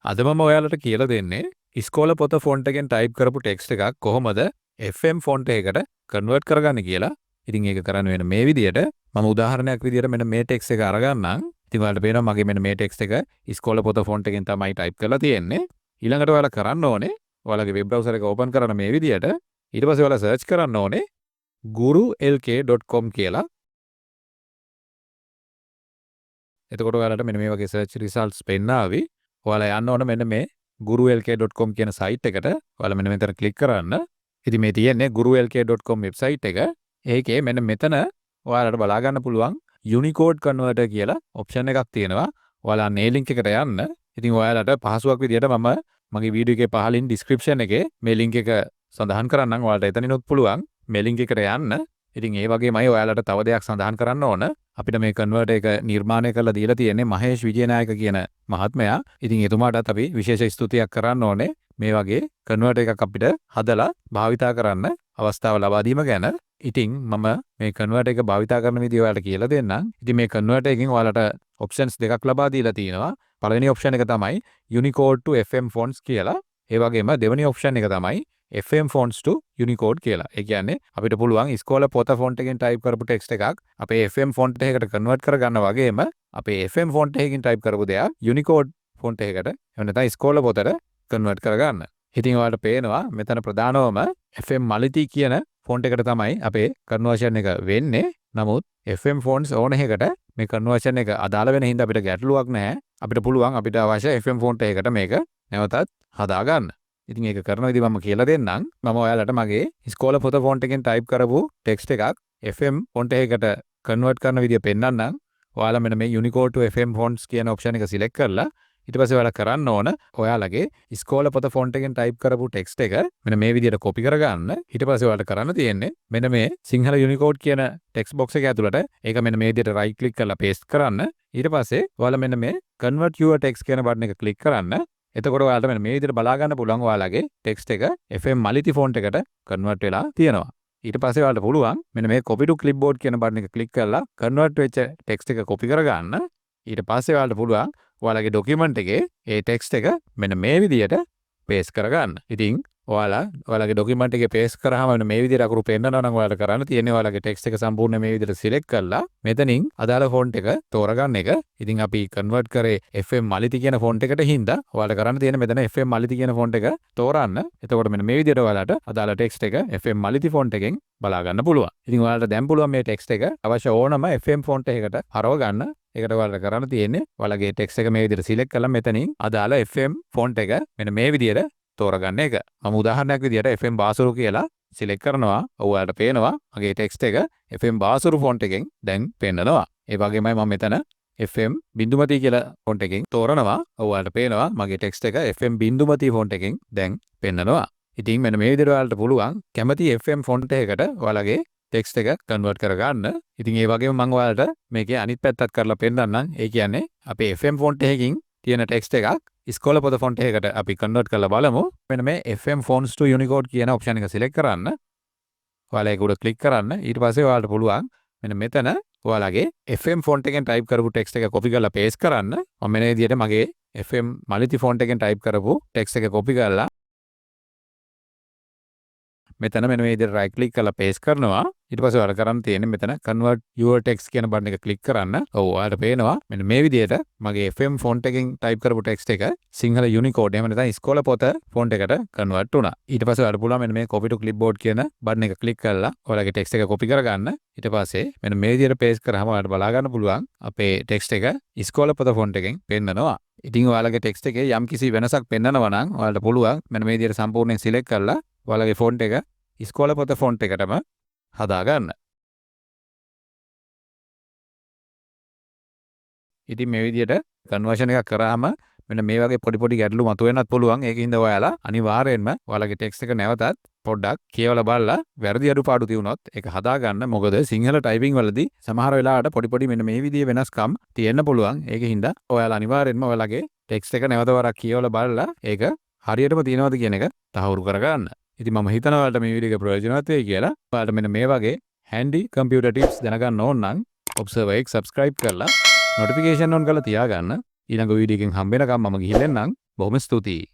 අද මම ඔයාලට කියලා දෙන්නේ ඉස්කෝල පොත ෆොන්ට් එකෙන් ටයිප් කරපු ටෙක්ස්ට් එකක් කොහොමද FM ෆොන්ට් එකකට කන්වර්ට් කරගන්නේ කියලා. ඉතින් ඒක කරන්න වෙන මේ විදියට මම උදාහරණයක් විදියට මෙන්න මේ ටෙක්ස්ට් එක අරගන්නම්. ඉතින් ඔයාලට පේනවා මගේ මෙන්න මේ ටෙක්ස්ට් එක ඉස්කෝල පොත ෆොන්ට් එකෙන් තමයි ටයිප් කරලා තියෙන්නේ. ඊළඟට ඔයාලා කරන්න ඕනේ ඔයාලගේ වෙබ් බ්‍රවුසර් එක ඕපන් කරන්න මේ විදියට. ඊට පස්සේ ඔයාලා සර්ච් කරන්න ඕනේ gurulk.com කියලා. එතකොට ඔයාලට මෙන්න මේ වගේ සර්ච් රිසල්ට්ස් පෙන්නාවි. ඔයාලා යන්න ඕන මෙන්න මේ gurulk.com කියන සයිට් එකට. ඔයාලා මෙන්න මෙතන ක්ලික් කරන්න. ඉතින් මේ තියෙන්නේ gurulk.com වෙබ්සයිට් එක. ඒකේ මෙන්න මෙතන ඔයාලට බලා ගන්න පුළුවන් Unicode converter කියලා ඔප්ෂන් එකක් තියෙනවා. ඔයාලා මේ ලින්ක් එකට යන්න. ඉතින් ඔයාලට පහසුවක් විදියට මම මගේ වීඩියෝ එකේ පහලින් description එකේ මේ ලින්ක් එක සඳහන් කරන්නම්. ඔයාලට එතනිනුත් පුළුවන් මේ ලින්ක් එකට යන්න. ඉතින් ඒ වගේමයි ඔයාලට තව දෙයක් සඳහන් කරන්න ඕන. අපිට මේ කන්වර්ටර් එක නිර්මාණය කරලා දීලා තියෙන්නේ මහේෂ් විජේනායක කියන මහත්මයා. ඉතින් එතුමාටත් අපි විශේෂ ස්තුතියක් කරන්න ඕනේ. මේ වගේ කන්වර්ටර් එකක් අපිට හදලා භාවිතා කරන්න අවස්ථාව ලබා දීම ගැන. ඉතින් මම මේ කන්වර්ටර් එක භාවිතා කරන විදිය ඔයාලට කියලා දෙන්නම්. ඉතින් මේ කන්වර්ටර් එකෙන් ඔයාලට ඔප්ෂන්ස් දෙකක් ලබා දීලා තියෙනවා. පළවෙනි ඔප්ෂන් එක තමයි Unicode to FM fonts කියලා. ඒ වගේම දෙවෙනි ඔප්ෂන් එක තමයි FM fonts to Unicode කියලා. ඒ කියන්නේ අපිට පුළුවන් ඉස්කෝල පොත ෆොන්ට් එකෙන් ටයිප් කරපු ටෙක්ස්ට් එකක් අපේ FM ෆොන්ට් එකකට කන්වර්ට් කරගන්න වගේම අපේ FM ෆොන්ට් එකකින් ටයිප් කරපු දෙයක් Unicode ෆොන්ට් එකකට එහෙම නැත්නම් ඉස්කෝල පොතට කන්වර්ට් කරගන්න. ඉතින් ඔයාලට පේනවා මෙතන ප්‍රධානවම FM මලිති කියන ෆොන්ට් එකට තමයි අපේ කන්වර්ෂන් එක වෙන්නේ. නමුත් FM fonts ඕන එකකට මේ කන්වර්ෂන් එක අදාළ වෙන හින්දා අපිට ගැටලුවක් නැහැ. අපිට පුළුවන් අපිට අවශ්‍ය FM ෆොන්ට් එකකට මේක නැවතත් හදාගන්න. ඉතින් ඒක කරන විදිහ මම කියලා දෙන්නම්. මම ඔයාලට මගේ ඉස්කෝල පොත ෆොන්ට් එකෙන් ටයිප් කරපු ටෙක්ස්ට් එකක් FM ෆොන්ට් එකකට කන්වර්ට් කරන විදිහ පෙන්නන්නම්. ඔයාලා මෙන්න මේ Unicode to FM fonts කියන ඔප්ෂන් එක සිලෙක්ට් කරලා ඊට පස්සේ ඔයාලා කරන්න ඕන ඔයාලගේ ඉස්කෝල පොත ෆොන්ට් එකෙන් ටයිප් කරපු ටෙක්ස්ට් එක මෙන්න මේ විදිහට කොපි කරගන්න. ඊට පස්සේ ඔයාලට කරන්න තියෙන්නේ මෙන්න මේ සිංහල Unicode කියන ටෙක්ස්ට් බොක්ස් එක ඇතුළට ඒක මෙන්න මේ විදිහට රයිට් ක්ලික් කරලා පේස්ට් කරන්න. ඊට පස්සේ ඔයාලා මෙන්න මේ convert your text කියන බටන් එක ක්ලික් කරන්න. එතකොට ඔයාලට මෙන්න මේ විදිහට බලා ගන්න පුළුවන් ඔයාලගේ ටෙක්ස්ට් එක FM මලිති ෆොන්ට් එකට කන්වර්ට් වෙලා තියෙනවා. ඊට පස්සේ ඔයාලට පුළුවන් මෙන්න මේ copy to clipboard කියන බටන් එක ක්ලික් කරලා කන්වර්ට් වෙච්ච ටෙක්ස්ට් එක කොපි කරගන්න. ඊට පස්සේ ඔයාලට පුළුවන් ඔයාලගේ ડોකියුමන්ට් එකේ ඒ ටෙක්ස්ට් එක මෙන්න මේ විදිහට පේස්ට් කරගන්න. ඉතින් ඔයාලගේ ડોකියුමන්ට් එකේ පේස්ට් කරාම මෙන්න මේ විදිහට අකුරු පෙන්නනවා නම් ඔයාලට කරන්න තියෙන්නේ ඔයාලගේ ටෙක්ස්ට් එක සම්පූර්ණ මේ විදිහට සිලෙක්ට් කරලා මෙතනින් අදාළ ෆොන්ට් එක තෝරගන්න එක. ඉතින් අපි කන්වර්ට් කරේ FM මලිති කියන ෆොන්ට් එකට හින්දා ඔයාලට කරන්න තියෙන්නේ මෙතන FM මලිති කියන ෆොන්ට් එක තෝරන්න. එතකොට මෙන්න මේ විදිහට ඔයාලට අදාළ ටෙක්ස්ට් එක FM මලිති ෆොන්ට් එකෙන් බලා ගන්න පුළුවන්. ඉතින් ඔයාලට දැන් පුළුවන් මේ ටෙක්ස්ට් එක අවශ්‍ය ඕනම FM ෆොන්ට් එකකට හරව ගන්න. ඒකට ඔයාලට කරන්න තියෙන්නේ ඔයාලගේ ටෙක්ස්ට් එක මේ විදිහට සිලෙක්ට් කරලා මෙතනින් අදාළ FM ෆොන්ට් එක මෙන්න මේ විදිහට තෝරගන්න එක. මම උදාහරණයක් විදිහට FM බාසුරු කියලා සිලෙක්ට් කරනවා. ඔයාලට පේනවා මගේ ටෙක්ස්ට් එක FM බාසුරු ෆොන්ට් එකෙන් දැන් පෙන්නනවා. ඒ වගේමයි මම මෙතන FM බින්දුමති කියලා ෆොන්ට් එකෙන් තෝරනවා. ඔයාලට පේනවා මගේ ටෙක්ස්ට් එක FM බින්දුමති ෆොන්ට් එකෙන් දැන් පෙන්නනවා. ඉතින් මෙන්න මේ විදිහට ඔයාලට පුළුවන් කැමති FM ෆොන්ට් එකකට ඔයාලගේ ටෙක්ස්ට් එක කන්වර්ට් කරගන්න. ඉතින් ඒ වගේම මම ඔයාලට මේකේ අනිත් පැත්තත් කරලා පෙන්නන්නම්. ඒ කියන්නේ අපේ FM ෆොන්ට් එකකින් තියෙන ටෙක්ස්ට් එකක් ඉස්කෝල පොත ෆොන්ට් එකකට අපි කන්වර්ට් කරලා බලමු. මෙන්න මේ FM fonts to Unicode කියන ඔප්ෂන් එක සිලෙක්ට් කරන්න. ඔයාලා ඒක උඩ ක්ලික් කරන්න. ඊට පස්සේ ඔයාලට පුළුවන් මෙන්න මෙතන ඔයාලගේ FM ෆොන්ට් එකෙන් ටයිප් කරපු ටෙක්ස්ට් එක කොපි කරලා පේස්ට් කරන්න. මම මෙන්න විදිහට මගේ FM මලිති ෆොන්ට් එකෙන් ටයිප් කරපු ටෙක්ස්ට් එක කොපි කරලා මෙතන මෙන්න මේ විදිහට රයිට් ක්ලික් කරලා පේස්ට් කරනවා. ඊට පස්සේ ඔයාලා කරන්න තියෙන්නේ මෙතන convert your text කියන බටන් එක ක්ලික් කරන්න. ඔව් ඔයාලට පේනවා මෙන්න මේ විදිහට මගේ FM ෆොන්ට් එකෙන් ටයිප් කරපු ටෙක්ස්ට් එක සිංහල Unicode එහෙම නැත්නම් ඉස්කෝල පොත ෆොන්ට් එකට කන්වර්ට් වුණා. ඊට පස්සේ ඔයාලට පුළුවන් මෙන්න මේ copy to clipboard කියන බටන් එක ක්ලික් කරලා ඔයාලගේ ටෙක්ස්ට් එක කොපි කරගන්න. ඊට පස්සේ මෙන්න මේ විදිහට පේස්ට් කරාම ඔයාලට බලා ගන්න පුළුවන් අපේ ටෙක්ස්ට් එක ඉස්කෝල පොත ෆොන්ට් එකෙන් පෙන්නනවා. ඉතින් ඔයාලගේ ටෙක්ස්ට් එකේ යම්කිසි වෙනසක් පෙන්නනවා නම් ඔයාලට පුළුවන් මෙන්න මේ විදිහට සම්පූර්ණයෙන් සිලෙක්ට් කරලා ඔයාලගේ ෆොන්ට් එක ඉස්කෝල පොත ෆොන්ට් එකටම හදාගන්න. ඉතින් මේ විදිහට කන්වර්ෂන් එකක් කරාම මෙන්න මේ වගේ පොඩි ගැටලු මතුවෙන්නත් පුළුවන්. ඒකින්ද ඔයාලා අනිවාර්යෙන්ම ඔයාලගේ ටෙක්ස්ට් එක නැවතත් පොඩ්ඩක් කියවලා බලලා වැරදි අඩුපාඩු තියුණොත් ඒක හදාගන්න. මොකද සිංහල ටයිපින් වලදී සමහර වෙලාවට පොඩි මෙන්න මේ විදිහේ වෙනස්කම් තියෙන්න පුළුවන්. ඒකින්ද ඔයාලා අනිවාර්යෙන්ම ඔයාලගේ ටෙක්ස්ට් එක නැවත වරක් කියවලා බලලා ඒක හරියටම තියෙනවද කියන එක තහවුරු කරගන්න. ඉතින් මම හිතනවා ඔයාලට මේ වීඩියෝ එක ප්‍රයෝජනවත් වෙයි කියලා. ඔයාලට මෙන්න මේ වගේ handy computer tips දැනගන්න ඕන නම් observer එක subscribe කරලා notification on කරලා තියාගන්න. ඊළඟ වීඩියෝ එකෙන් හම්බ වෙනකම් මම ගිහින් එන්නම්. බොහොම ස්තුතියි.